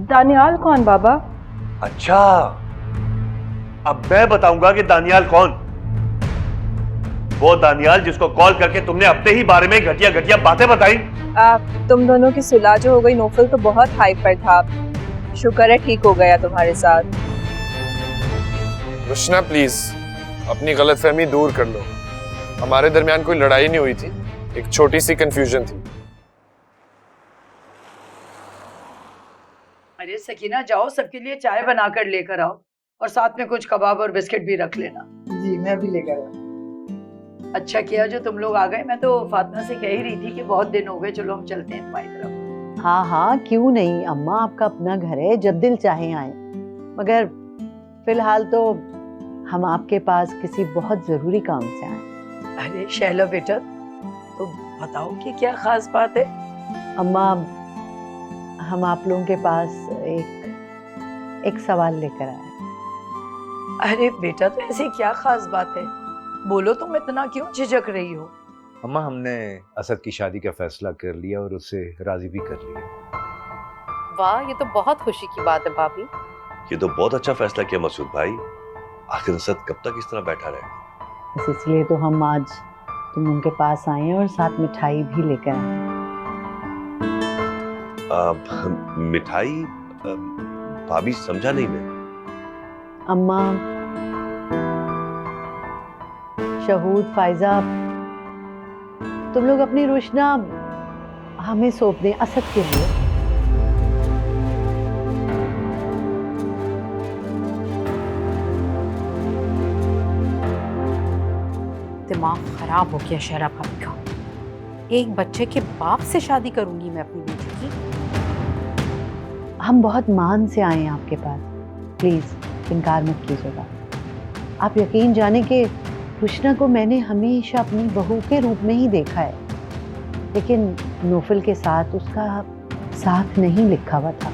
दानियाल कौन बाबा? अच्छा, अब मैं बताऊंगा कि दानियाल कौन। वो दानियाल जिसको कॉल करके तुमने अपने ही बारे में घटिया घटिया बातें बताई। तुम दोनों की सुलह जो हो गई, नौफल तो बहुत हाइप पर था, शुक्र है ठीक हो गया तुम्हारे साथ। रुशना प्लीज अपनी गलतफहमी दूर कर लो। हमारे दरमियान कोई लड़ाई नहीं हुई थी, एक छोटी सी कंफ्यूजन थी। अरे सकीना, जाओ सबके लिए चाय बनाकर लेकर आओ और साथ में कुछ कबाब और बिस्किट भी रख लेना। जी मैं भी लेकर आया। अच्छा किया जो तुम लोग आ गए, मैं तो फातिमा से कह ही रही थी कि बहुत दिन हो गए, चलो हम चलते हैं तुम्हारी तरफ। हाँ हाँ क्यों नहीं अम्मा, आपका अपना घर है, जब दिल चाहे आए। मगर फिलहाल तो हम आपके पास किसी बहुत जरूरी काम से आए। अरे शैला बेटा, तो बताओ कि क्या खास बात है। अम्मा हम आप लोगों के पास एक सवाल लेकर आए। अरे बेटा, तो ऐसी क्या खास बात है, बोलो, तुम इतना क्यों झिझक रही हो। अम्मा हमने असद की शादी का फैसला कर लिया और उसे राजी भी कर लिया। वाह, ये तो बहुत खुशी की बात है भाभी। ये तो बहुत अच्छा फैसला किया मसूद भाई। आखिर असद कब तक इस तरह बैठा रहेगा। बस इसलिए तो हम आज तुम उनके पास आए हैं और साथ मिठाई भी लेकर आए। मिठाई? भाभी समझा नहीं मैं। अम्मा, शहूद, फायजा, तुम लोग अपनी रोशना हमें सौंप दें असद के लिए। दिमाग खराब हो गया शहरा भाभी का। एक बच्चे के बाप से शादी करूंगी मैं अपनी बेटी की। हम बहुत मान से आए हैं आपके पास, प्लीज इनकार मत कीजिएगा। आप यकीन जाने कि रुशना को मैंने हमेशा अपनी बहू के रूप में ही देखा है, लेकिन नौफल के साथ उसका साथ नहीं लिखा हुआ था।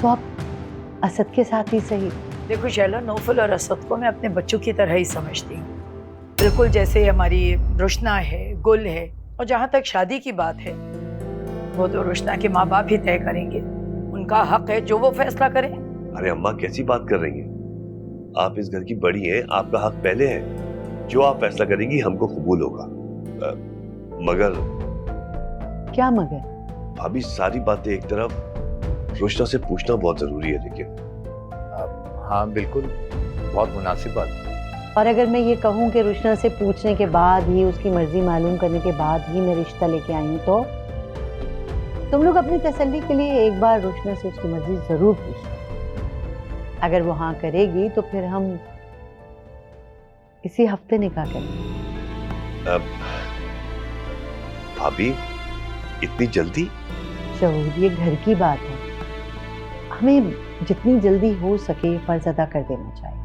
तो आप असद के साथ ही सही। देखो शैला, नौफल और असद को मैं अपने बच्चों की तरह ही समझती हूँ, बिल्कुल जैसे हमारी रुशना है, गुल है। और जहाँ तक शादी की बात है, वो तो रुशना के माँ बाप ही तय करेंगे, उनका हक है जो वो फैसला करें। अरे अम्मा कैसी बात कर रही हैं? आप इस घर की बड़ी हैं, आपका हक पहले है। जो आप फैसला करेंगी हमको कबूल होगा। मगर क्या मगर? भाभी सारी बातें एक तरफ, रुशना से पूछना बहुत जरूरी है। लेकिन हाँ बिल्कुल, बहुत मुनासिब बात है। और अगर मैं ये कहूँ कि रुशना से पूछने के बाद ही, उसकी मर्जी मालूम करने के बाद ही मैं रिश्ता लेके आई हूँ, तो तुम लोग अपनी तसल्ली के लिए एक बार रुशना से उसकी मर्जी जरूर पूछो। अगर वो हाँ करेगी तो फिर हम इसी हफ्ते निकाह करेंगे। भाभी इतनी जल्दी? शहूद, ये घर की बात है, हमें जितनी जल्दी हो सके फर्ज अदा कर देना चाहिए।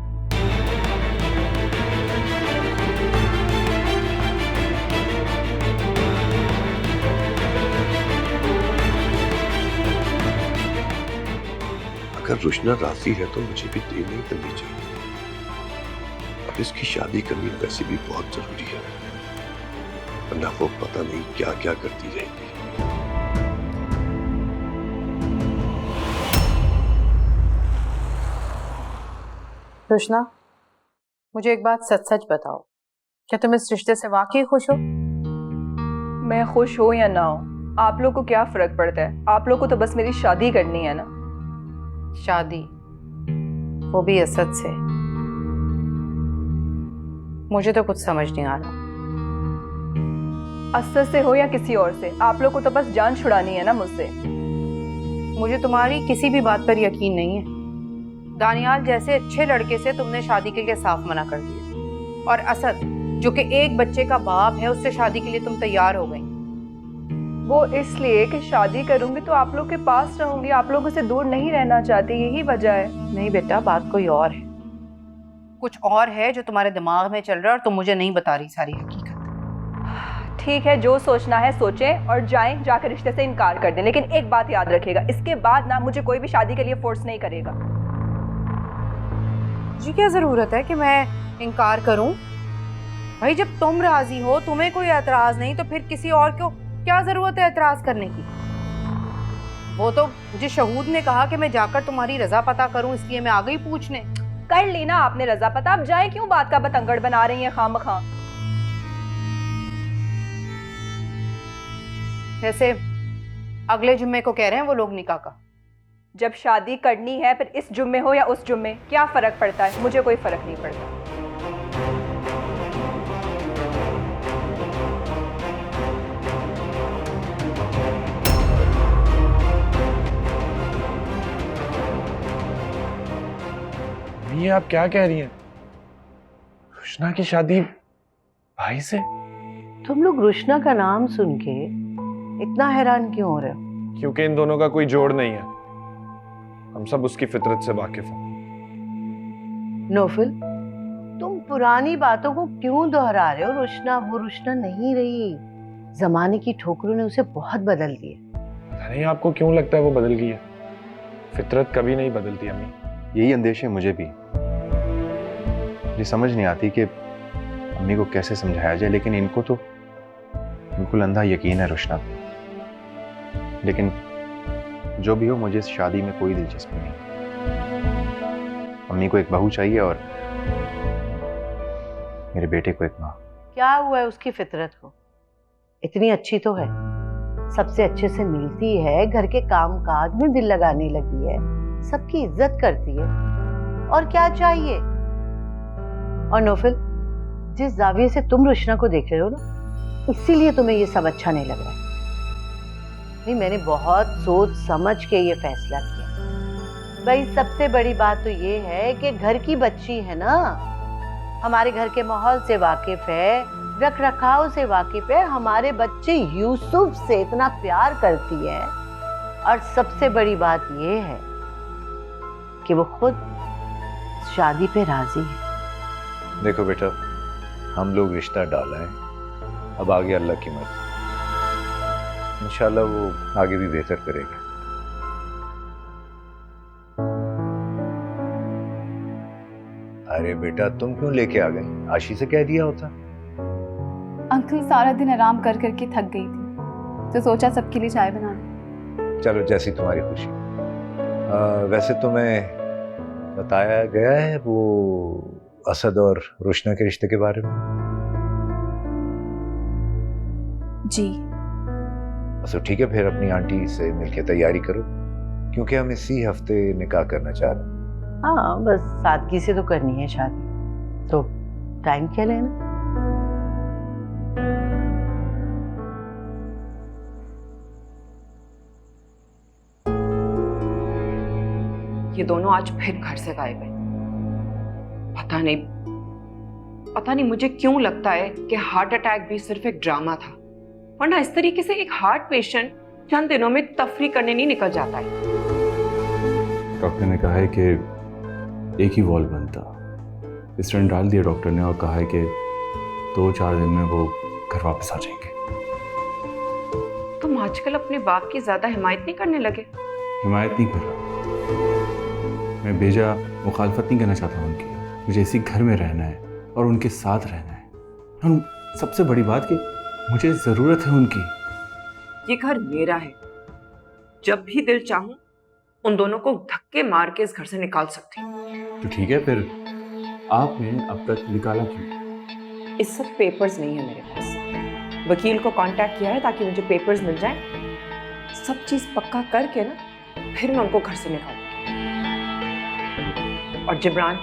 अगर रुशना राजी है तो मुझे भी देर नहीं करनी चाहिए। अब इसकी शादी करनी वैसे भी बहुत जरूरी है, वरना वो पता नहीं क्या क्या करती रहेगी। रुशना, मुझे एक बात सच सच बताओ, क्या तुम इस रिश्ते से वाकई खुश हो? मैं खुश हो या ना हो, आप लोग को क्या फर्क पड़ता है? आप लोग को तो बस मेरी शादी करनी है ना। शादी, वो भी असद से? मुझे तो कुछ समझ नहीं आ रहा। असद से हो या किसी और से, आप लोग को तो बस जान छुड़ानी है ना मुझसे। मुझे तुम्हारी किसी भी बात पर यकीन नहीं है। दानियाल जैसे अच्छे लड़के से तुमने शादी के लिए साफ मना कर दिया, और असद जो कि एक बच्चे का बाप है, उससे शादी के लिए तुम तैयार हो गई। वो इसलिए कि शादी करूंगी तो आप लोग के पास रहूंगी, आप लोगों से दूर नहीं रहना चाहती, यही वजह है। नहीं बेटा, बात कोई और है, कुछ और है जो तुम्हारे दिमाग में चल रहा है और तुम मुझे नहीं बता रही सारी हकीकत। ठीक है, जो सोचना है सोचें और जाएं, जाकर रिश्ते से इनकार कर दें, लेकिन एक बात याद रखिएगा, इसके बाद ना मुझे कोई भी शादी के लिए फोर्स नहीं करेगा। जी क्या जरूरत है कि मैं इनकार करूं? भाई जब तुम राजी हो, तुम्हें कोई एतराज नहीं, तो फिर किसी और को क्या जरूरत है एतराज करने की? वो तो मुझे शहूद ने कहा कि मैं जाकर तुम्हारी रजा पता करूं, इसलिए मैं आ गई पूछने। कर ली ना आपने रजा पता, अब जाए क्यों बात का बतंगड़ बना रही हैं खामखा? जैसे अगले जुम्मे को कह रहे हैं वो लोग निकाह का। जब शादी करनी है फिर इस जुम्मे हो या उस जुम्मे, क्या फर्क पड़ता है? मुझे कोई फर्क नहीं पड़ता। ये आप क्या कह रही हैं? रुशना की शादी भाई से? तुम लोग रुशना का नाम सुन के इतना हैरान क्यों हो रहे हो? क्योंकि इन दोनों का कोई जोड़ नहीं है। हम सब उसकी फितरत से वाकिफ हैं। नौफल, तुम पुरानी बातों को क्यों दोहरा रहे हो? रुशना वो रुशना नहीं रही। जमाने की ठोकरों ने उसे बहुत बदल दिया। नहीं, आपको क्यों लगता है वो बदल गई है? फितरत कभी नहीं बदलती अम्मी। यही अंदेशे मुझे भी। मुझे समझ नहीं आती कि अम्मी को कैसे समझाया जाए, लेकिन इनको तो बिल्कुल अंधा यकीन है रुशना पे। लेकिन जो भी हो, मुझे इस शादी में कोई दिलचस्पी नहीं। अम्मी को एक बहू चाहिए और मेरे बेटे को एक माँ। क्या हुआ है उसकी फितरत को? इतनी अच्छी तो है, सबसे अच्छे से मिलती है, घर के काम काज में दिल लगाने लगी है, सबकी इज्जत करती है, और क्या चाहिए? और नौफल, जिस जाविये से तुम रुशना को देख रहे हो ना, इसीलिए तुम्हें ये सब अच्छा नहीं लग रहा है। नहीं, मैंने बहुत सोच समझ के ये फैसला किया। भाई सबसे बड़ी बात तो ये है कि घर की बच्ची है ना, हमारे घर के माहौल से वाकिफ है, रख रखाव से वाकिफ है, हमारे बच्चे यूसुफ से इतना प्यार करती है, और सबसे बड़ी बात ये है कि वो खुद शादी पे राजी है। देखो बेटा, हम लोग रिश्ता डाला है, अब आगे अल्लाह की मर्जी। इंशाल्लाह वो आगे भी बेहतर करेगा। अरे बेटा, तुम क्यों लेके आ गई? आशी से कह दिया होता। अंकल, सारा दिन आराम कर करके थक गई थी, तो सोचा सबके लिए चाय बना ली। चलो, जैसी तुम्हारी खुशी। वैसे तुम्हें बताया गया है वो असद और रुशना के रिश्ते के बारे में? जी। तो ठीक है, फिर अपनी आंटी से मिलके तैयारी करो, क्योंकि हम इसी हफ्ते निकाह करना चाह रहे हैं। हाँ, बस सादगी से तो करनी है शादी, तो टाइम क्या लेना। ये दोनों आज फिर घर से गायब हैं। पता नहीं मुझे क्यों लगता है कि हार्ट अटैक भी सिर्फ एक ड्रामा था, वरना इस तरीके से एक हार्ट पेशेंट चंद दिनों में तफरी करने नहीं निकल जाता है। डॉक्टर ने कहा है कि एक ही वॉल्व बनता, स्टेंट डाल दिया डॉक्टर ने, और कहा है कि 2-4 दिन में वो घर वापस आ जाएंगे। तुम आजकल अपने बाप की ज्यादा हिमायत नहीं करने लगे? हिमायत नहीं कर रहा, मैं बेजा मुखालफत नहीं करना चाहता हूँ उनकी। मुझे इसी घर में रहना है और उनके साथ रहना है, और सबसे बड़ी बात कि मुझे ज़रूरत है उनकी। ये घर मेरा है, जब भी दिल चाहूं उन दोनों को धक्के मार के इस घर से निकाल सकती हूँ। तो ठीक है, फिर आपने अब तक निकाला क्यों? इस सब पेपर्स नहीं है मेरे पास। वकील को कांटेक्ट किया है ताकि मुझे पेपर्स मिल जाएं। सब चीज पक्का करके ना फिर मैं उनको घर से निकालूंगी। और जिब्रान,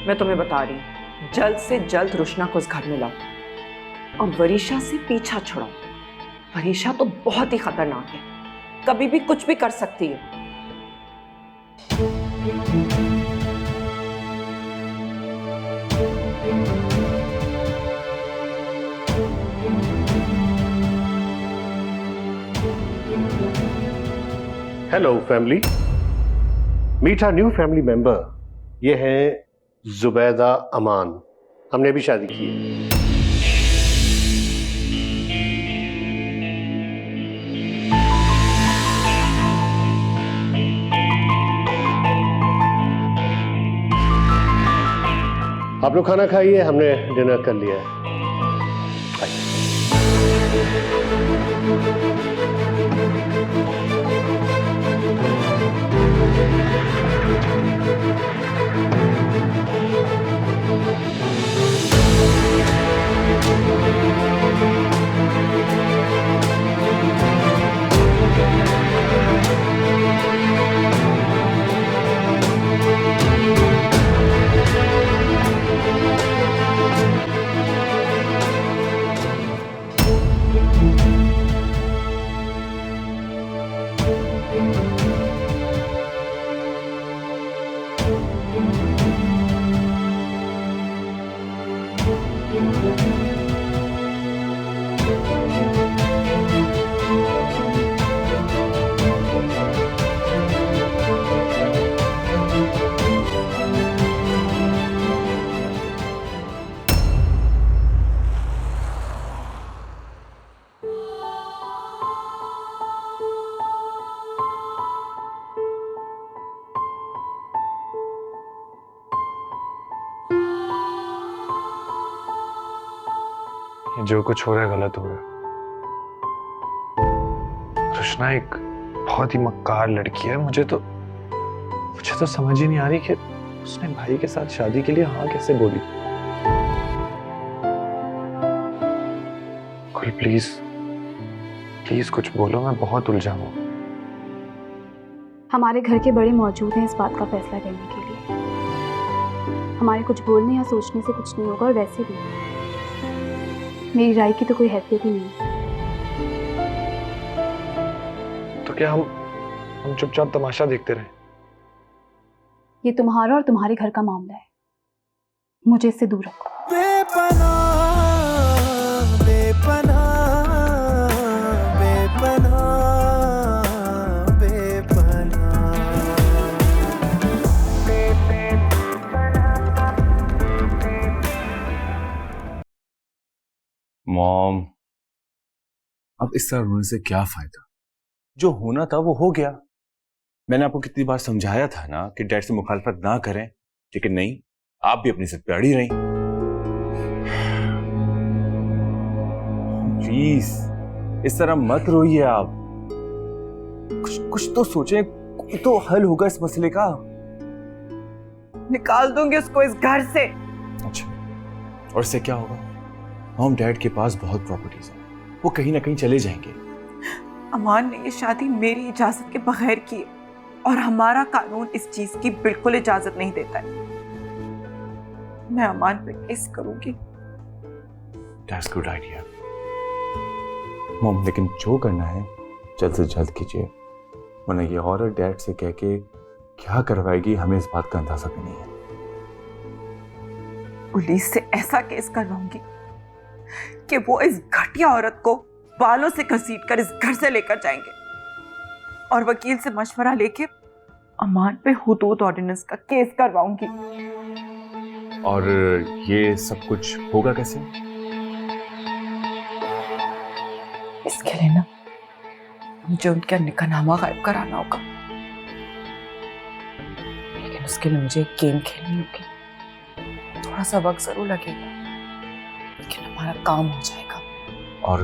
मैं तुम्हें बता रही हूँ, जल्द से जल्द रुशना को इस घर में लाओ और वरीशा से पीछा छुड़ाओ। वरीशा तो बहुत ही खतरनाक है, कभी भी कुछ भी कर सकती है। Hello family, meet our new family member. ये है जुबैदा अमान, हमने भी शादी की है। आप लोग खाना खाइए, हमने डिनर कर लिया है। कि जो कुछ हो रहा है गलत हो रहा है। कृष्णा एक बहुत ही मक्कार लड़की है। मुझे तो समझ ही नहीं आ रही कि उसने भाई के साथ शादी के लिए हाँ कैसे बोली। कुल प्लीज प्लीज कुछ बोलो, मैं बहुत उलझा हूं। हमारे घर के बड़े मौजूद हैं इस बात का फैसला करने के लिए। हमारे कुछ बोलने या सोचने से कुछ नहीं होगा, और वैसे भी मेरी राय की तो कोई हैसियत ही नहीं है। तो क्या हम चुपचाप तमाशा देखते रहे? ये तुम्हारा और तुम्हारे घर का मामला है, मुझे इससे दूर रखो। बेपनाह बेपनाह बेपनाह बेपनाह। मॉम, अब इस तरह रोने से क्या फायदा? जो होना था वो हो गया। मैंने आपको कितनी बार समझाया था ना कि डैड से मुखालफत ना करें, लेकिन नहीं, आप भी अपनी जिद पे अड़ी रही। प्लीज इस तरह मत रोइए आप। कुछ तो सोचें, कोई तो हल होगा इस मसले का। निकाल दूंगी उसको इस घर से। अच्छा, और इससे क्या होगा? मॉम, डैड के पास बहुत प्रॉपर्टीज हैं, वो कहीं ना कहीं चले जाएंगे। अमान ने ये शादी मेरी इजाजत के बगैर की है, और हमारा कानून इस चीज की बिल्कुल इजाजत नहीं देता है। मैं अमान पे केस करूंगी। That's good idea. मॉम, लेकिन जो करना है जल्द से जल्द कीजिए, वरना ये औरत डैड से कह के क्या करवाएगी हमें इस बात का अंदाजा भी नहीं है। पुलिस से ऐसा केस करवाऊंगी कि वो इस घटिया औरत को बालों से घसीटकर इस घर से लेकर जाएंगे, और वकील से मशवरा लेके अमान पे हुदूद ऑर्डिनेंस का केस करवाऊंगी। और ये सब कुछ होगा कैसे? इसके लिए ना मुझे उनका निकाहनामा गायब कराना होगा, लेकिन उसके लिए मुझे एक गेम खेलनी होगी। थोड़ा सा वक्त जरूर लगेगा, लेकिन हमारा काम हो जाएगा। और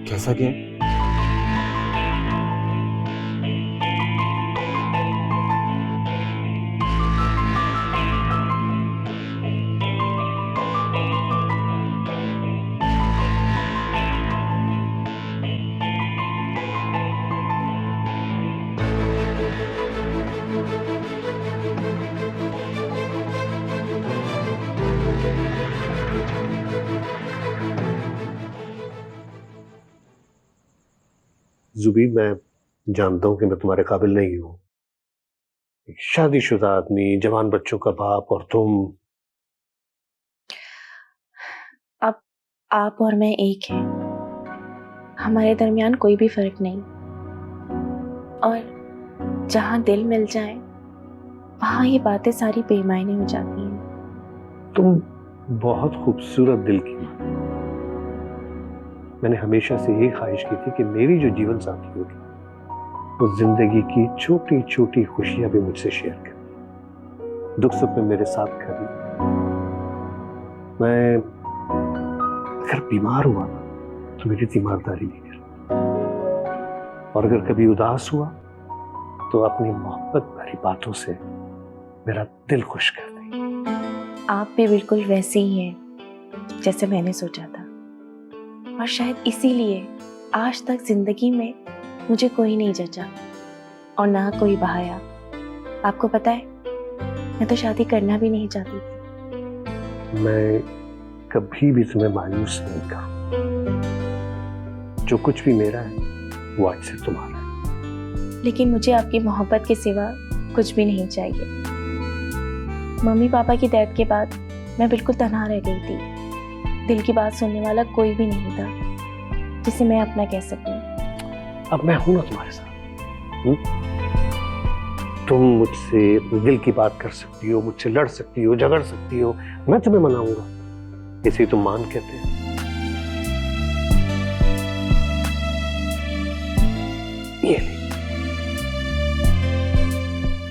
कैसा गेम? जुबी, मैं जानता हूं कि मैं तुम्हारे काबिल नहीं हूं। एक शादीशुदा आदमी, जवान बच्चों का बाप, और तुम। अब आप और मैं एक हैं, हमारे दरमियान कोई भी फर्क नहीं, और जहां दिल मिल जाए वहां ये बातें सारी बेमायने हो जाती हैं। तुम बहुत खूबसूरत दिल की मां। मैंने हमेशा से यही ख्वाहिश की थी कि मेरी जो जीवन साथी होगी वो जिंदगी की छोटी छोटी खुशियां भी मुझसे शेयर करे, दुख सुख में मेरे साथ खड़ी। मैं अगर बीमार हुआ तो मेरी तीमारदारी भी करे, और अगर कभी उदास हुआ तो अपनी मोहब्बत भरी बातों से मेरा दिल खुश कर दे। आप भी बिल्कुल वैसे ही हैं जैसे मैंने सोचा था, और शायद इसीलिए आज तक जिंदगी में मुझे कोई नहीं जचा और ना कोई बहाया। आपको पता है, मैं तो शादी करना भी नहीं चाहती थी। मैं कभी भी तुम्हें मायूस नहीं करूं। जो कुछ भी मेरा है वो आज से तुम्हारा है। लेकिन मुझे आपकी मोहब्बत के सिवा कुछ भी नहीं चाहिए। मम्मी पापा की डेथ के बाद मैं बिल्कुल तन्हा रह गई थी। दिल की बात सुनने वाला कोई भी नहीं था जिसे मैं अपना कह सकूं। अब मैं हूं ना तुम्हारे साथ। तुम मुझसे दिल की बात कर सकती हो, मुझसे लड़ सकती हो, झगड़ सकती हो, मैं तुम्हें मनाऊंगा। इसे तुम मान कहते हैं। ये ले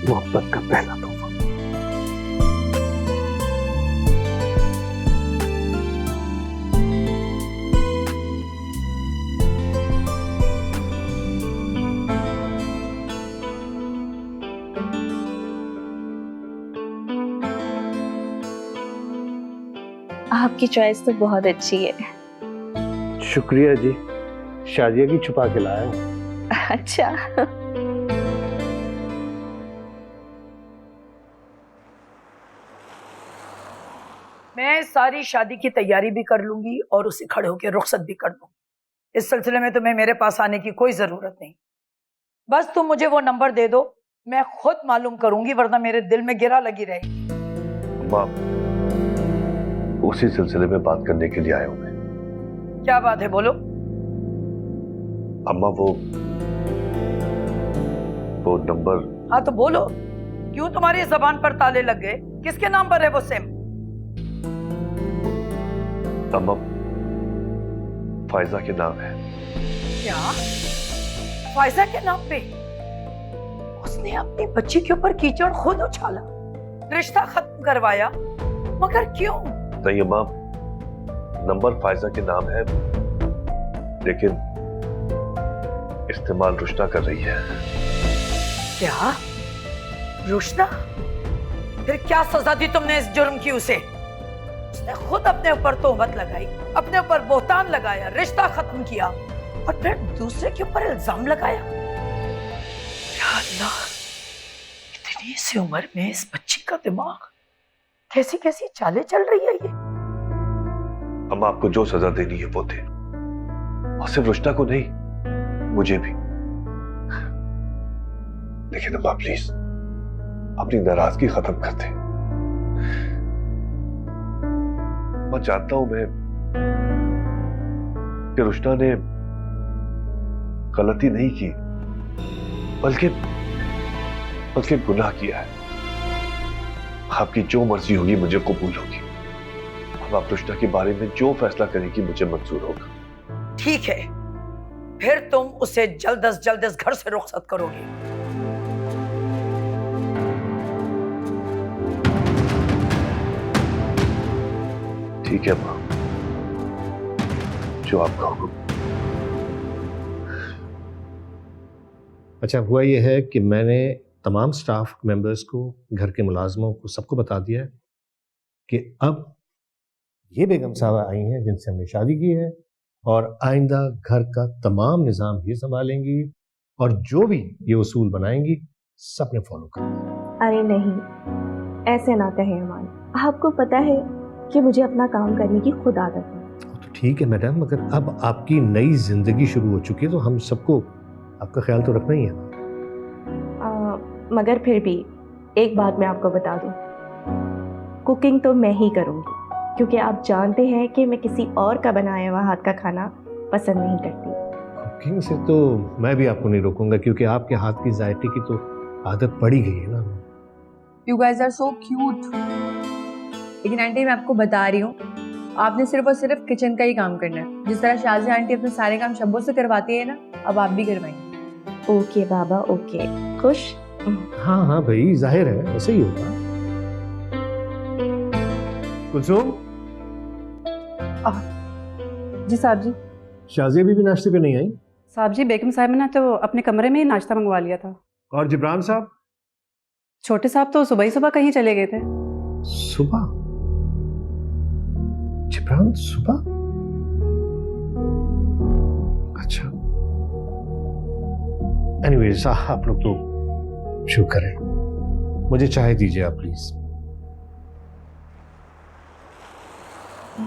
मोहब्बत का पहला तोहफा। आपकी चॉइस तो बहुत अच्छी है। शुक्रिया जी, शादिया की छुपा के लाया हूं। अच्छा। मैं सारी शादी की तैयारी भी कर लूंगी और उसे खड़े होकर रुखसत भी कर दूंगी। इस सिलसिले में तुम्हें मेरे पास आने की कोई जरूरत नहीं। बस तुम मुझे वो नंबर दे दो, मैं खुद मालूम करूंगी, वरना मेरे दिल में गिरा लगी रहेगी। अम्मा, उसी सिलसिले में बात करने के लिए आया हूं मैं। क्या बात है, बोलो। अम्मा वो नंबर। हाँ तो बोलो, क्यों तुम्हारी जबान पर ताले लग गए? किसके नाम पर है वो सिम? अम्मा, फायजा के नाम है। क्या? फायजा के नाम पे? उसने अपनी बच्ची के ऊपर कीचड़ खुद उछाला, रिश्ता खत्म करवाया, मगर क्यों? नहीं अम्मा, नंबर फायजा के नाम है, लेकिन इस्तेमाल रुशना कर रही है। क्या? रुशना? फिर क्या सजा दी तुमने इस जुर्म की उसे? उसने खुद अपने ऊपर तोहमत लगाई, अपने ऊपर बोहतान लगाया, रिश्ता खत्म किया और फिर दूसरे के ऊपर इल्जाम लगाया। या अल्लाह, इतनी सी उम्र में इस बच्ची का दिमाग कैसी कैसी चालें चल रही है ये। अम्मा, आपको जो सजा देनी है वो दे, और सिर्फ रुशना को नहीं, मुझे भी। लेकिन अम्मा प्लीज अपनी नाराजगी खत्म कर दे। मैं जानता हूं मैं कि रुशना ने गलती नहीं की, बल्कि गुनाह किया है। आपकी जो मर्जी होगी मुझे कबूल होगी। अब आप रुशना के बारे में जो फैसला करेंगी मुझे मंजूर होगा। ठीक है, फिर तुम उसे जल्द अज जल्द इस घर से रुखसत करोगे। ठीक है मां, जो आपका हुक्म। अच्छा, हुआ यह है कि मैंने तमाम स्टाफ मेंबर्स को, घर के मुलाजमों को, सबको बता दिया है कि अब ये बेगम साहबा आई हैं जिनसे हमने शादी की है, और आइंदा घर का तमाम निज़ाम ये संभालेंगी, और जो भी ये उसूल बनाएंगी सब ने फॉलो करना। अरे नहीं, ऐसे ना कहें अमान। आपको पता है कि मुझे अपना काम करने की खुद आदत है। तो ठीक है मैडम, मगर अब आपकी नई जिंदगी शुरू हो चुकी है तो हम सबको आपका ख्याल तो रखना ही है। मगर फिर भी एक बात मैं आपको बता दूं, कुकिंग तो मैं ही करूंगी, क्योंकि आप जानते हैं कि मैं किसी और का बनाया हुआ हाथ का खाना पसंद नहीं करती। कुकिंग से तो मैं भी आपको नहीं रोकूंगा, क्योंकि आपके हाथ की जायके की तो आदत पड़ी गई है ना। You guys are so cute. लेकिन आंटी, मैं आपको बता रही हूँ, आपने सिर्फ और सिर्फ किचन का ही काम करना है। जिस तरह शाजिया आंटी अपने सारे काम शब्बों से करवाती है ना, अब आप भी करवाएंगे। ओके बाबा, ओके। खुश? हाँ हाँ भाई, जाहिर है ऐसे ही होगा। कुलसुम। जी साहब जी। शाजिया भी नाश्ते पे नहीं आई? साहब जी, बेगम साहब ने तो अपने कमरे में ही नाश्ता मंगवा लिया था। और जिब्रान साहब? छोटे साहब तो सुबह ही सुबह कहीं चले गए थे। सुबह? जिब्रान सुबह? अच्छा, एनीवेज आप लोग तो शुरू करें, मुझे चाय दीजिए आप प्लीज।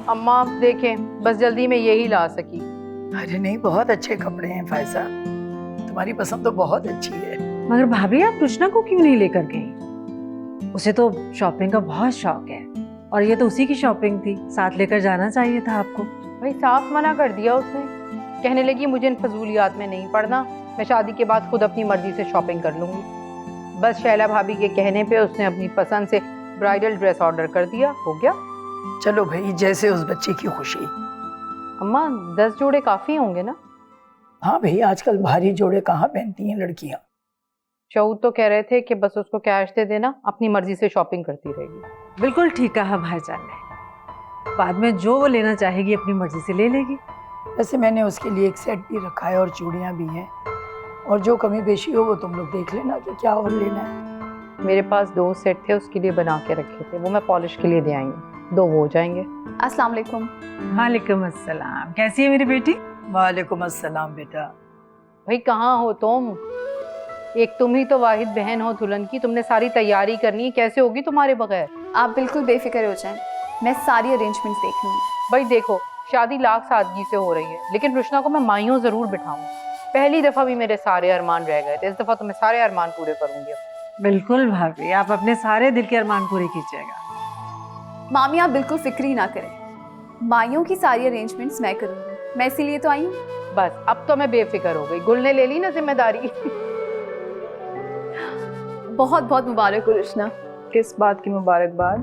अम्मा आप देखें, बस जल्दी में यही ला सकी। अरे नहीं, बहुत अच्छे कपड़े हैं फायजा, तुम्हारी पसंद तो बहुत अच्छी है। मगर भाभी, आप रुचना को क्यों नहीं लेकर गई? उसे तो शॉपिंग का बहुत शौक है, और ये तो उसी की शॉपिंग थी, साथ लेकर जाना चाहिए था आपको। भाई साफ मना कर दिया उसने, कहने लगी मुझे इन फजूलियात में नहीं पड़ना, मैं शादी के बाद खुद अपनी मर्जी से शॉपिंग कर लूंगी। बस शैला भाभी के कहने पे उसने अपनी पसंद से ब्राइडल ड्रेस ऑर्डर कर दिया, हो गया। चलो भाई, जैसे उस बच्चे की खुशी। अम्मा 10 जोड़े काफी होंगे ना? हाँ भाई, आजकल भारी जोड़े कहाँ पहनती हैं लड़कियां। शऊद तो कह रहे थे कि बस उसको कैश दे देना, अपनी मर्जी से शॉपिंग करती रहेगी। बिल्कुल ठीक कहा भाईजान ने, बाद में जो वो लेना चाहेगी अपनी मर्जी से ले लेगी। वैसे मैंने उसके लिए एक सेट भी रखा है और चूड़ियाँ भी हैं, और जो कमी बेशी हो वो तुम लोग देख लेना कि क्या और लेना है। मेरे पास 2 सेट थे, उसके लिए बना के रखे थे, वो मैं पॉलिश के लिए दे आई हूँ। 2 हो जाएंगे। अस्सलाम वालेकुम। वालेकुम अस्सलाम। कैसी है मेरी बेटी? वालेकुम अस्सलाम बेटा। भाई कहाँ हो तुम? एक तुम ही तो वाहिद बहन हो दुल्हन की, तुमने सारी तैयारी करनी है, कैसे होगी तुम्हारे बगैर? आप बिल्कुल बेफिक्र हो जाएं, मैं सारी अरेंजमेंट्स देख लूँगी। भाई देखो, शादी लाख सादगी से हो रही है, लेकिन रुशना को मैं मायूं जरूर बिठाऊं। पहली दफा भी मेरे सारे अरमान रह गए थे, इस दफा तो मैं सारे अरमान पूरे करूंगी। बिल्कुल भाभी, आप अपने सारे दिल के अरमान पूरे कीजिएगा। मामी आप बिल्कुल फिक्र ही ना करें, माइयों की सारी अरेंजमेंट्स मैं करूँगी, मैं इसीलिए तो आई हूँ। बस अब तो मैं बेफिक्र हो गई, गुल ने ले ली ना जिम्मेदारी। बहुत बहुत मुबारक हो रुशना। किस बात की मुबारकबाद?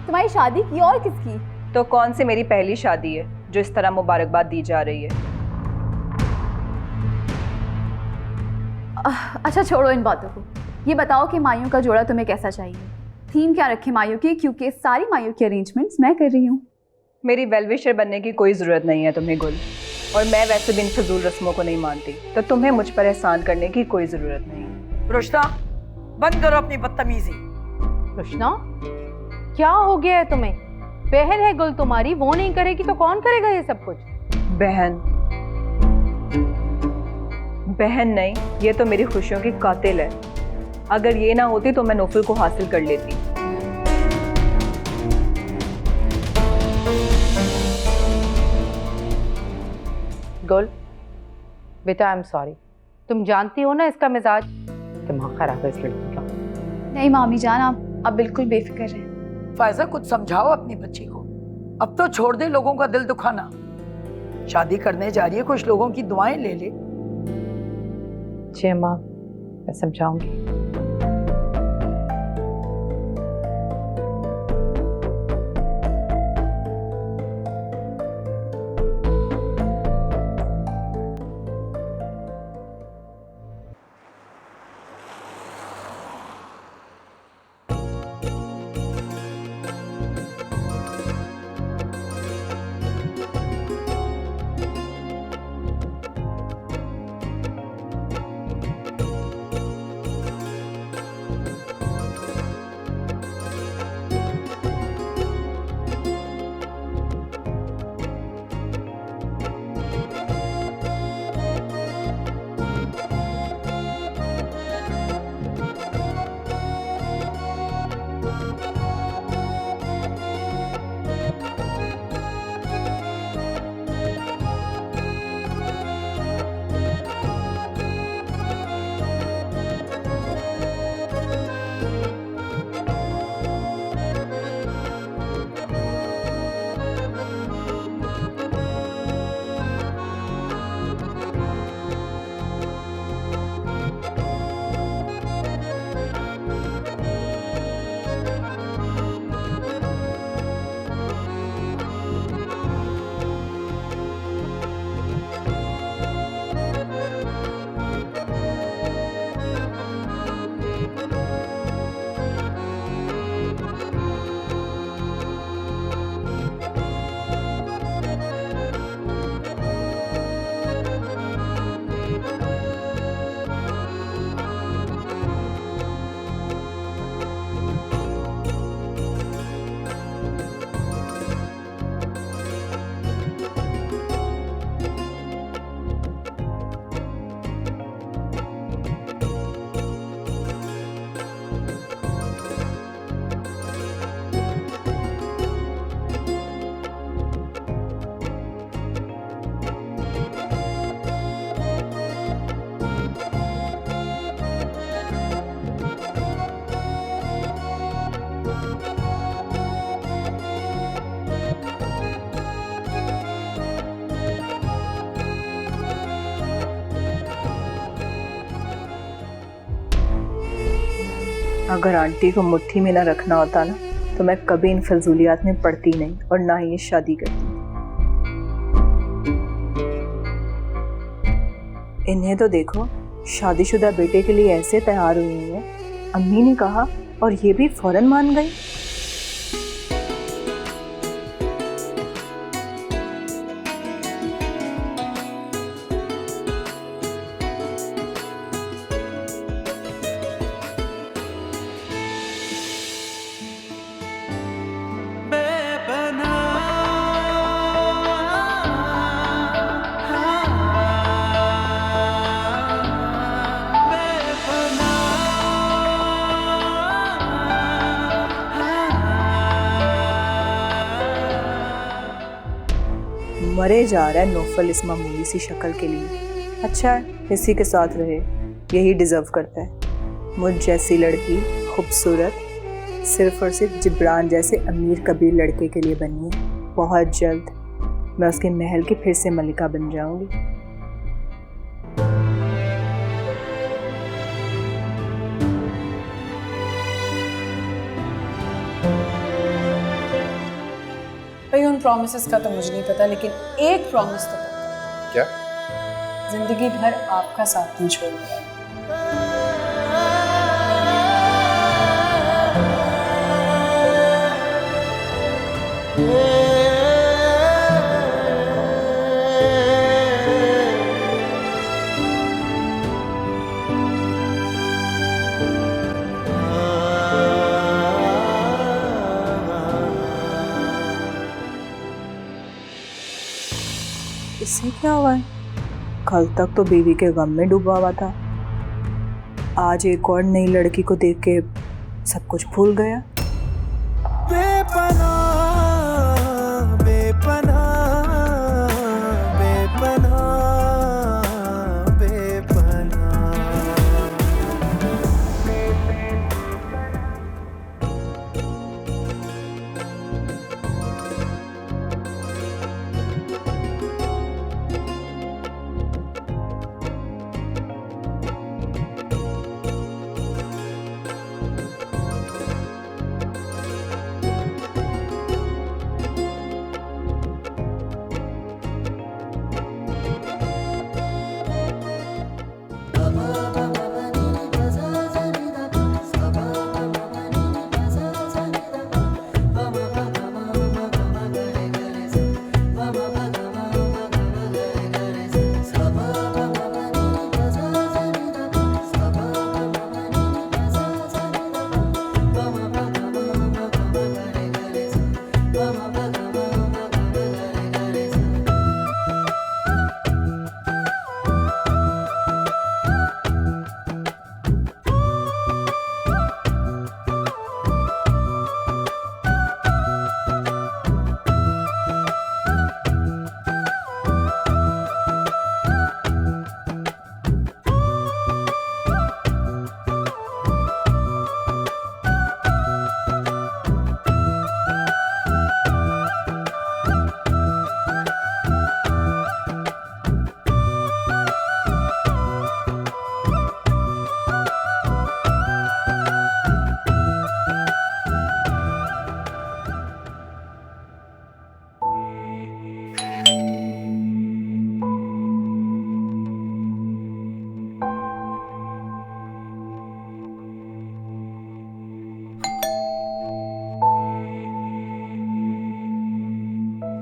तुम्हारी शादी की और किसकी? तो कौन सी मेरी पहली शादी है जो इस तरह मुबारकबाद दी जा रही है? अच्छा छोड़ो इन बातों को, ये बताओ कि माइयों का जोड़ा तुम्हें कैसा चाहिए? थीम क्या रखे माइयों की, क्योंकि सारी माइयों की अरेंजमेंट्स मैं कर रही हूँ। मेरी वेलविशर बनने की कोई ज़रूरत नहीं है तुम्हें गुल, और मैं वैसे भी इन फजूल रस्मों को नहीं मानती, तो तुम्हें मुझ पर एहसान करने की कोई ज़रूरत नहीं। रुशना, बंद करो अपनी बदतमीजी। रुशना, क्या हो गया है तुम्हें? बहन है गुल तुम्हारी, वो नहीं करेगी तो कौन करेगा ये सब कुछ? बहन नहीं, ये तो मेरी खुशियों की कातिल है। अगर ये ना होती तो मैं नौफल को हासिल कर लेती। गुल बेटा, आई एम सॉरी, तुम जानती हो ना इसका मिजाज, दिमाग खराब है इस लड़की का। नहीं मामी जान, आप बिल्कुल बेफिक्र रहें। फायजा कुछ समझाओ अपनी बच्ची को, अब तो छोड़ दे लोगों का दिल दुखाना। शादी करने जा रही है, कुछ लोगों की दुआएं ले ले। जी माँ, मैं समझाऊंगी। अगर आंटी को मुट्ठी में ना रखना होता ना, तो मैं कभी इन फजूलियात में पड़ती नहीं और ना ही ये शादी करती। इन्हें तो देखो, शादीशुदा बेटे के लिए ऐसे तैयार हुई हैं। अम्मी ने कहा और ये भी फौरन मान गई। मरे जा रहा है नौफल इस मामूली सी शक्ल के लिए। अच्छा है इसी के साथ रहे, यही डिजर्व करता है। मुझ जैसी लड़की खूबसूरत सिर्फ और सिर्फ जिब्रान जैसे अमीर कबीर लड़के के लिए बनी है। बहुत जल्द मैं उसके महल की फिर से मलिका बन जाऊंगी। भाई उन प्रॉमिसेस का तो मुझे नहीं पता, लेकिन एक प्रॉमिस तो पता। क्या? जिंदगी भर आपका साथ नहीं छोड़ूंगा। इससे क्या हुआ है? कल तक तो बीवी के गम में डूबा हुआ था, आज एक और नई लड़की को देख के सब कुछ भूल गया। बेपनाह बेपनाह बेपनाह बेपनाह।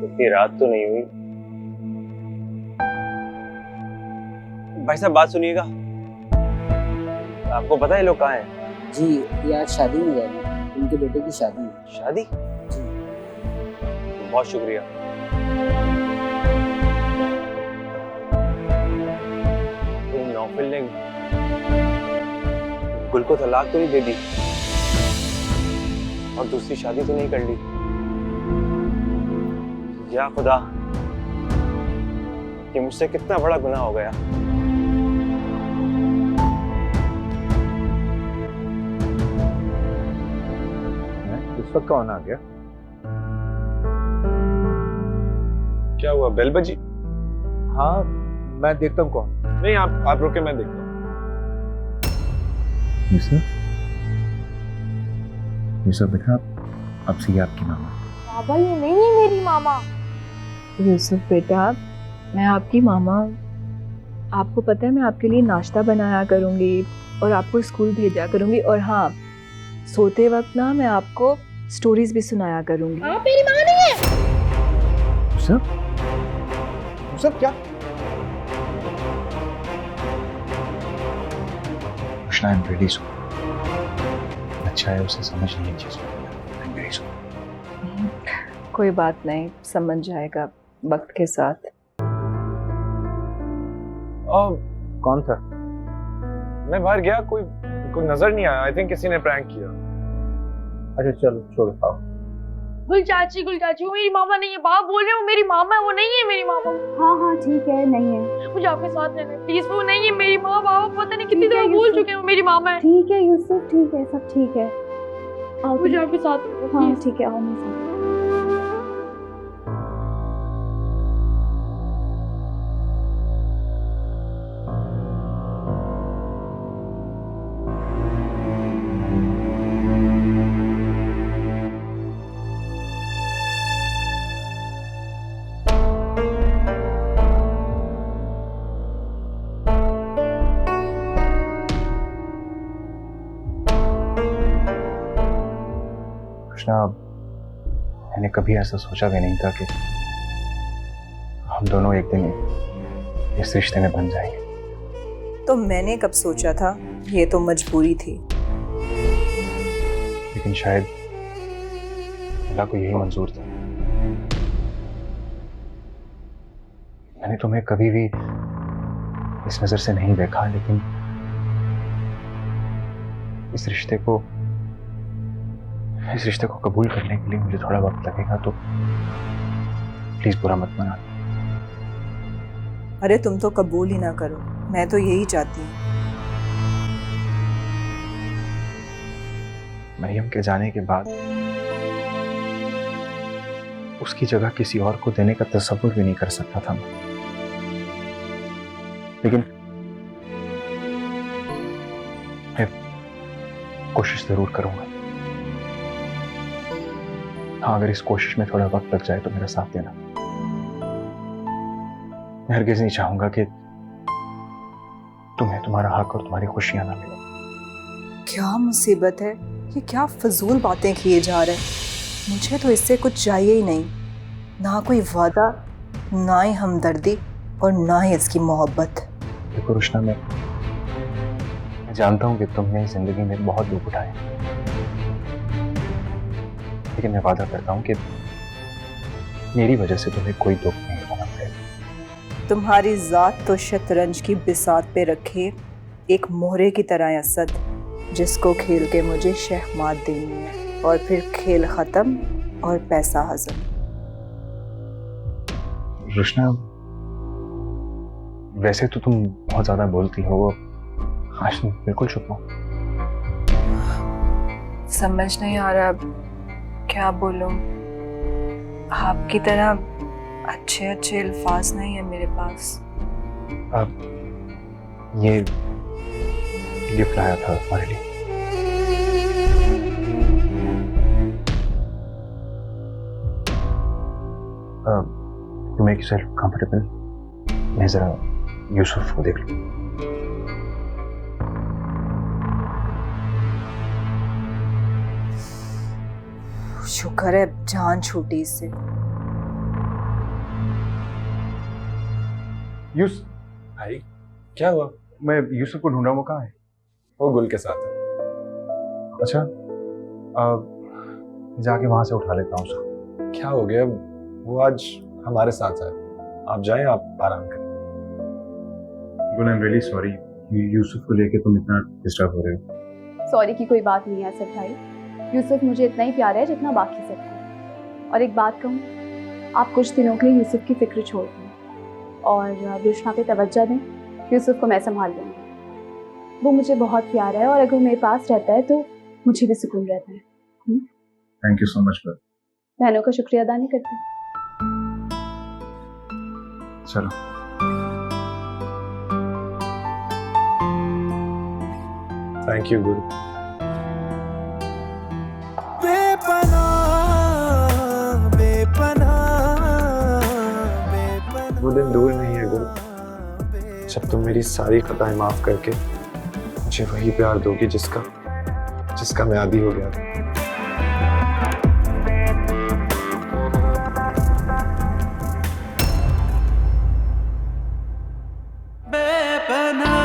इतनी रात तो नहीं हुई। भाई साहब बात सुनिएगा, आपको पता है लोग कहाँ हैं? जी ये आज शादी में गए हैं, उनके बेटे की शादी है। शादी? जी बहुत शुक्रिया। तो नौफिल ने गुल को तलाक तो नहीं दे दी और दूसरी शादी तो नहीं कर ली? या खुदा, ये मुझसे कितना बड़ा गुनाह हो गया। इस वक्त कौन आ गया? क्या हुआ, बेल बजी? हाँ मैं देखता हूँ कौन। नहीं आप रुके, मैं देखता हूँ। यूसुफ बेटा, अब से ये आपकी मामा। बाबा ये नहीं है मेरी मामा। यूसुफ बेटा, मैं आपकी मामा, आपको पता है मैं आपके लिए नाश्ता बनाया करूँगी और आपको स्कूल भेजा करूँगी, और हाँ सोते वक्त ना मैं आपको स्टोरीज भी सुनाया करूँगी। आप मेरी माँ नहीं है। यूसुफ क्या? Krishna, I'm really sorry। अच्छा है उसे समझ नहीं आई चीज़। I'm very sorry। कोई बात नहीं, समझ जाएगा वक्त के साथ। कौन था? मैं बाहर गया, कोई नजर नहीं आया। आई थिंक किसी ने प्रैंक किया। अच्छा चलो छोड़ो, आओ गुल चाची वो मेरी मामा नहीं है। बाप बोल रहे हो मेरी मामा है, वो नहीं है मेरी मामा। हाँ हाँ ठीक है, नहीं है। मुझे आपके साथ रहना है प्लीज। वो नहीं है मेरी माँ। बाबा पता नहीं कितनी दफा बोल चुके हैं वो मेरी मामा है। ठीक है यूसुफ, ठीक है, सब ठीक है। आओ मुझे आपके साथ रहना, हाँ please। ठीक है, आओ मेरे साथ। कृष्णा, मैंने कभी ऐसा सोचा भी नहीं था कि हम दोनों एक दिन इस रिश्ते में बन जाएंगे। तो मैंने कब सोचा था, ये तो मजबूरी थी। लेकिन शायद अल्लाह को यही मंजूर था। मैंने तुम्हें कभी भी इस नजर से नहीं देखा, लेकिन इस रिश्ते को कबूल करने के लिए मुझे थोड़ा वक्त लगेगा, तो प्लीज बुरा मत माना। अरे तुम तो कबूल ही ना करो, मैं तो यही चाहती हूँ। मरियम के जाने के बाद उसकी जगह किसी और को देने का तसव्वुर भी नहीं कर सकता था मैं। लेकिन मैं कोशिश जरूर करूंगा। हाँ, अगर इस कोशिश में थोड़ा वक्त लग जाए तो मेरा साथ देना। मैं हरगिज़ नहीं चाहूंगा कि तुम्हें तुम्हारा हक और तुम्हारी खुशियां ना मिले। क्या मुसीबत है, ये क्या फजूल बातें किए जा रहे हैं। मुझे तो इससे कुछ चाहिए ही नहीं, ना कोई वादा, ना ही हमदर्दी और ना ही इसकी मोहब्बत। देखो रुशना, मैं जानता हूँ कि तुमने जिंदगी में बहुत दुख उठाए, लेकिन मैं वादा करता हूँ कि मेरी वजह से तुम्हें कोई दुख नहीं होना पड़ेगा। तुम्हारी जात तो शतरंज की बिसात पे रखे एक मोहरे की तरह है असद, जिसको खेल के मुझे शहमात देनी है और फिर खेल खत्म और पैसा हजम। रुशना, वैसे तो तुम बहुत ज्यादा बोलती हो, आज तुम बिल्कुल चुप हो। समझ नहीं आ रहा अब क्या बोलूं। आपकी तरह अच्छे अच्छे अल्फाज नहीं है मेरे पास। अब ये गिफ्ट लाया था तुम्हारे लिए। टू मेक योरसेल्फ कंफर्टेबल, मैं जरा यूसुफ को देख लूं। शुक्र है जान छूटी इससे। यूस भाई क्या हुआ? मैं यूसुफ को ढूंढ रहा हूँ, वो कहाँ है? वो गुल के साथ है। अच्छा, जाके वहां से उठा लेता हूँ उसको। क्या हो गया? वो आज हमारे साथ है, आप जाएं, आप आराम करें। गुल, I am really sorry, Yusuf को लेके तुम इतना डिस्टर्ब हो रहे हो। सॉरी की कोई बात नहीं है असद भाई। यूसुफ मुझे इतना ही प्यारा है जितना बाकी सब है। और एक बात कहूँ, आप कुछ दिनों के लिए यूसुफ की फिक्र छोड़ दें और रुशना पे तवज्जो दें। यूसुफ को मैं संभाल लूँगी। वो मुझे बहुत प्यारा है और अगर वो मेरे पास रहता है तो मुझे भी सुकून रहता है। Thank you so much. बहनों का शुक्रिया अदा नहीं करते। चलो, थैंक यू गुल। वो दिन दूर नहीं है गुल, जब तुम मेरी सारी खताएं माफ करके मुझे वही प्यार दोगी जिसका मैं आदी हो गया था। बेपनाह